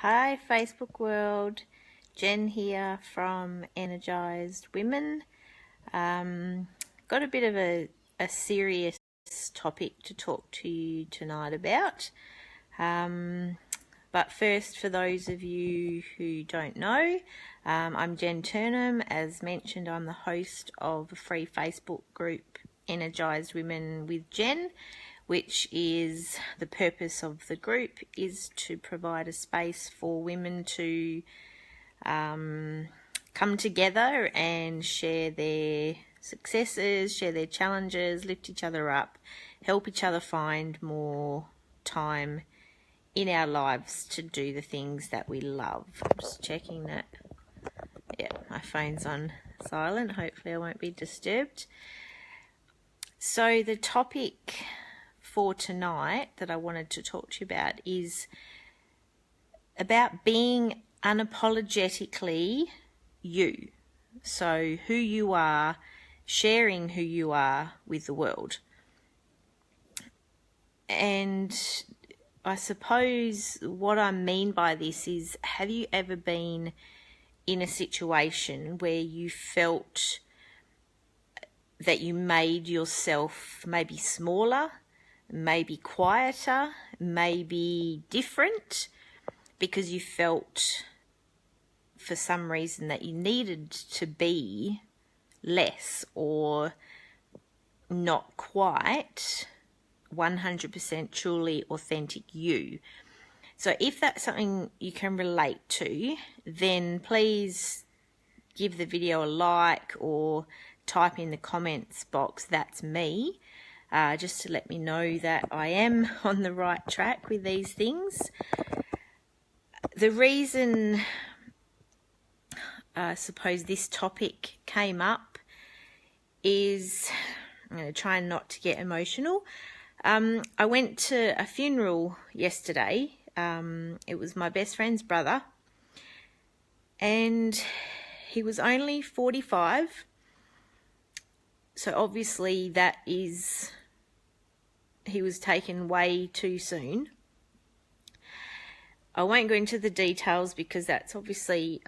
Hi Facebook world, Jen here from Energized Women. Got a bit of a serious topic to talk to you tonight about. But first, for those of you who don't know, I'm Jen Turnham. As mentioned, I'm the host of a free Facebook group, Energized Women with Jen, which is the purpose of the group is to provide a space for women to come together and share their successes, share their challenges, lift each other up, help each other find more time in our lives to do the things that we love. I'm just checking that. Yeah, my phone's on silent. Hopefully I won't be disturbed. So the topic for tonight that I wanted to talk to you about is about being unapologetically you. So who you are, sharing who you are with the world. And I suppose what I mean by this is, have you ever been in a situation where you felt that you made yourself maybe smaller, maybe quieter, maybe different, because you felt for some reason that you needed to be less or not quite 100% truly authentic you? So if that's something you can relate to, then please give the video a like or type in the comments box, "That's me," just to let me know that I am on the right track with these things. The reason I suppose this topic came up is, I'm going to try not to get emotional. I went to a funeral yesterday. It was my best friend's brother, and he was only 45. So obviously he was taken way too soon. I won't go into the details because that's obviously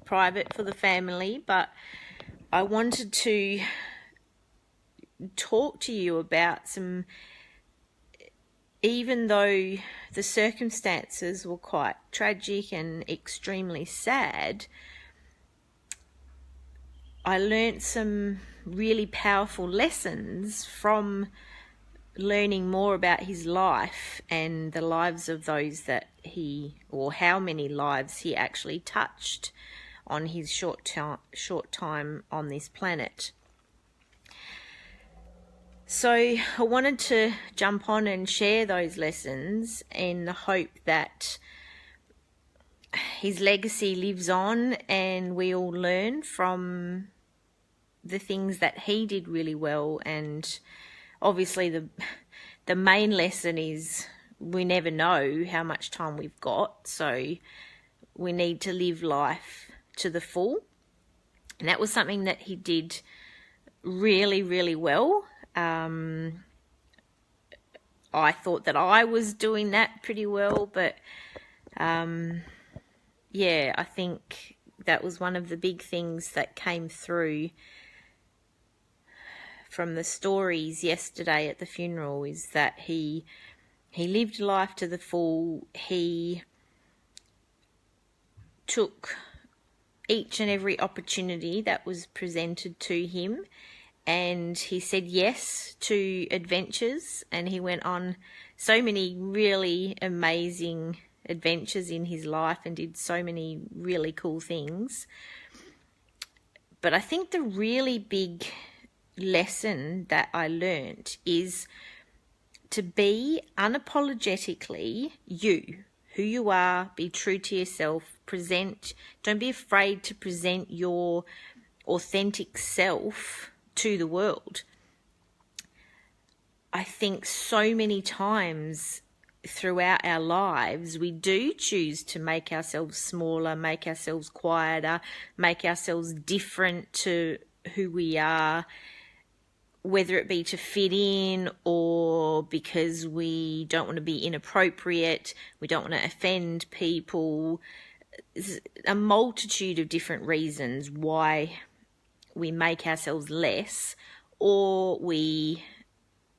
private for the family, but I wanted to talk to you about some, even though the circumstances were quite tragic and extremely sad, I learnt some really powerful lessons from learning more about his life and the lives of those that or how many lives he actually touched on his short time on this planet. So I wanted to jump on and share those lessons in the hope that his legacy lives on and we all learn from the things that he did really well. And obviously the main lesson is we never know how much time we've got, so we need to live life to the full. And that was something that he did really, really well. I thought that I was doing that pretty well, but yeah, I think that was one of the big things that came through from the stories yesterday at the funeral, is that he lived life to the full. He took each and every opportunity that was presented to him, and he said yes to adventures, and he went on so many really amazing adventures in his life and did so many really cool things. But I think the really big lesson that I learnt is to be unapologetically you, who you are, be true to yourself, don't be afraid to present your authentic self to the world. I think so many times throughout our lives we do choose to make ourselves smaller, make ourselves quieter, make ourselves different to who we are, whether it be to fit in or because we don't want to be inappropriate, we don't want to offend people. There's a multitude of different reasons why we make ourselves less, or we,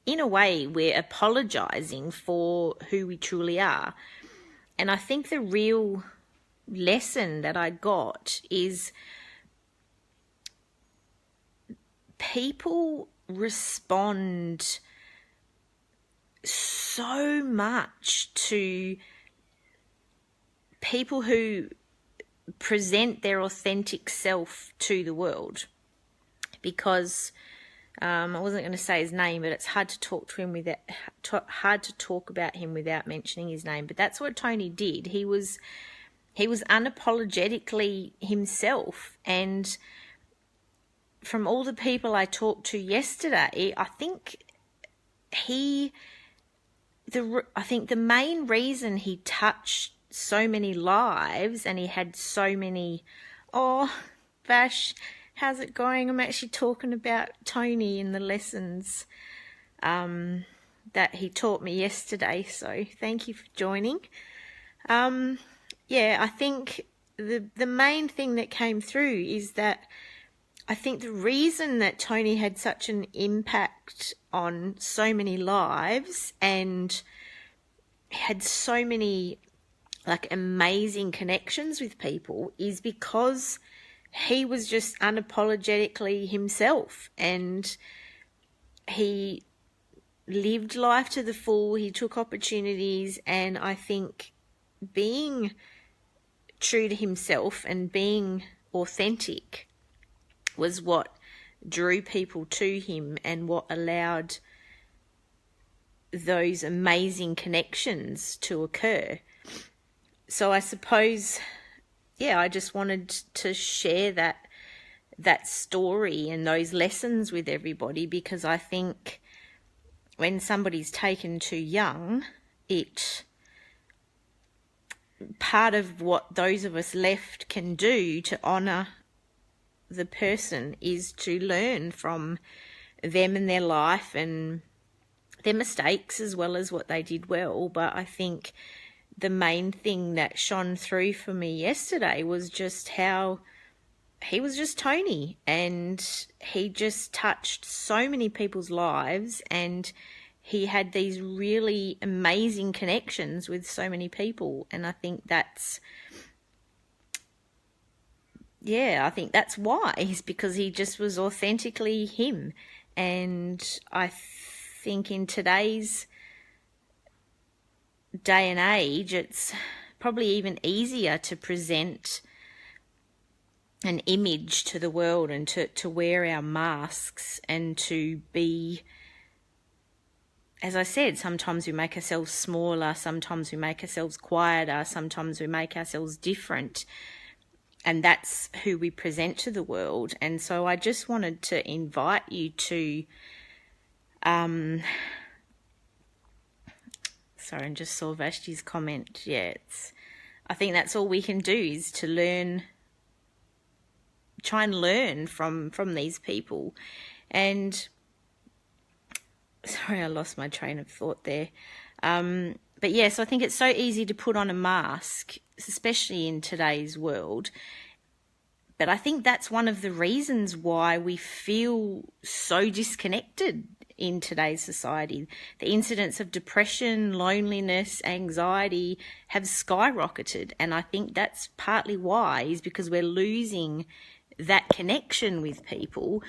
in a way, we're apologizing for who we truly are. And I think the real lesson that I got is people respond so much to people who present their authentic self to the world, because I wasn't going to say his name, but it's hard to talk about him without mentioning his name. But that's what Tony did. He was unapologetically himself, and from all the people I talked to yesterday, I think the main reason he touched so many lives and he had so many, oh, Vash, how's it going? I'm actually talking about Tony in the lessons that he taught me yesterday, so thank you for joining. I think the main thing that came through is that I think the reason that Tony had such an impact on so many lives and had so many amazing connections with people is because he was just unapologetically himself, and he lived life to the full. He took opportunities, and I think being true to himself and being authentic was what drew people to him and what allowed those amazing connections to occur. So I suppose, I just wanted to share that story and those lessons with everybody, because I think when somebody's taken too young, part of what those of us left can do to honour the person is to learn from them and their life and their mistakes as well as what they did well. But I think the main thing that shone through for me yesterday was just how he was just Tony, and he just touched so many people's lives, and he had these really amazing connections with so many people. And I think that's why, is because he just was authentically him. And I think in today's day and age, it's probably even easier to present an image to the world and to wear our masks and to be, as I said, sometimes we make ourselves smaller, sometimes we make ourselves quieter, sometimes we make ourselves different. And that's who we present to the world. And so I just wanted to invite you to, sorry, I just saw Vashti's comment. I think that's all we can do is to try and learn from these people. And sorry, I lost my train of thought there. But yes, I think it's so easy to put on a mask, especially in today's world. But I think that's one of the reasons why we feel so disconnected in today's society. The incidence of depression, loneliness, anxiety have skyrocketed. And I think that's partly why, is because we're losing that connection with people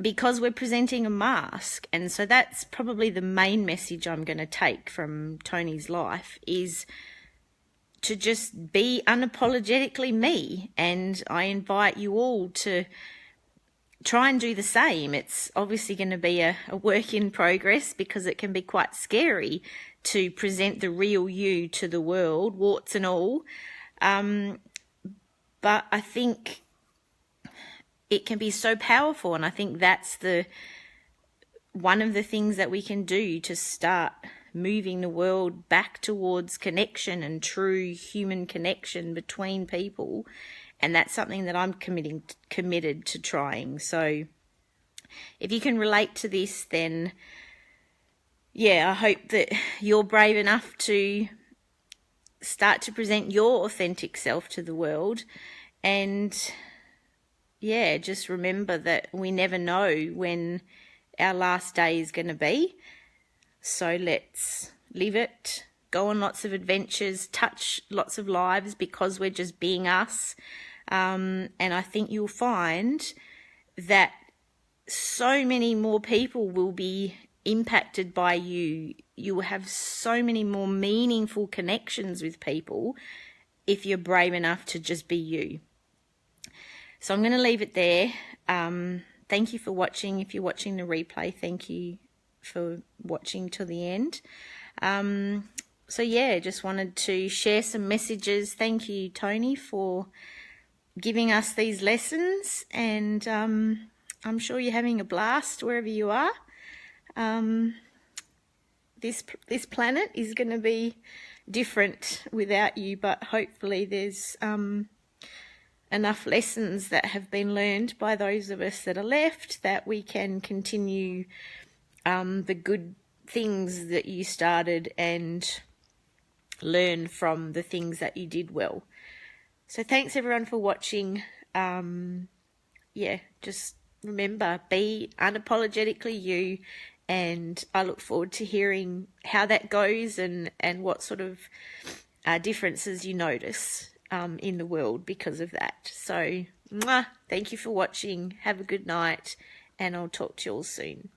because we're presenting a mask. And so that's probably the main message I'm going to take from Tony's life, is to just be unapologetically me. And I invite you all to try and do the same. It's obviously going to be a work in progress, because it can be quite scary to present the real you to the world, warts and all. But I think it can be so powerful, and I think that's one of the things that we can do to start moving the world back towards connection and true human connection between people. And that's something that I'm committed to trying. So if you can relate to this, then yeah, I hope that you're brave enough to start to present your authentic self to the world. And yeah, just remember that we never know when our last day is going to be. So let's live it, go on lots of adventures, touch lots of lives, because we're just being us. And I think you'll find that so many more people will be impacted by you. You will have so many more meaningful connections with people if you're brave enough to just be you. So I'm going to leave it there. Thank you for watching. If you're watching the replay, thank you for watching till the end. So yeah, just wanted to share some messages. Thank you, Tony, for giving us these lessons, and I'm sure you're having a blast wherever you are. This planet is going to be different without you, but hopefully there's enough lessons that have been learned by those of us that are left that we can continue the good things that you started and learn from the things that you did well. So thanks everyone for watching. Yeah, just remember, be unapologetically you, and I look forward to hearing how that goes and what sort of differences you notice in the world because of that. So thank you for watching. Have a good night, and I'll talk to you all soon.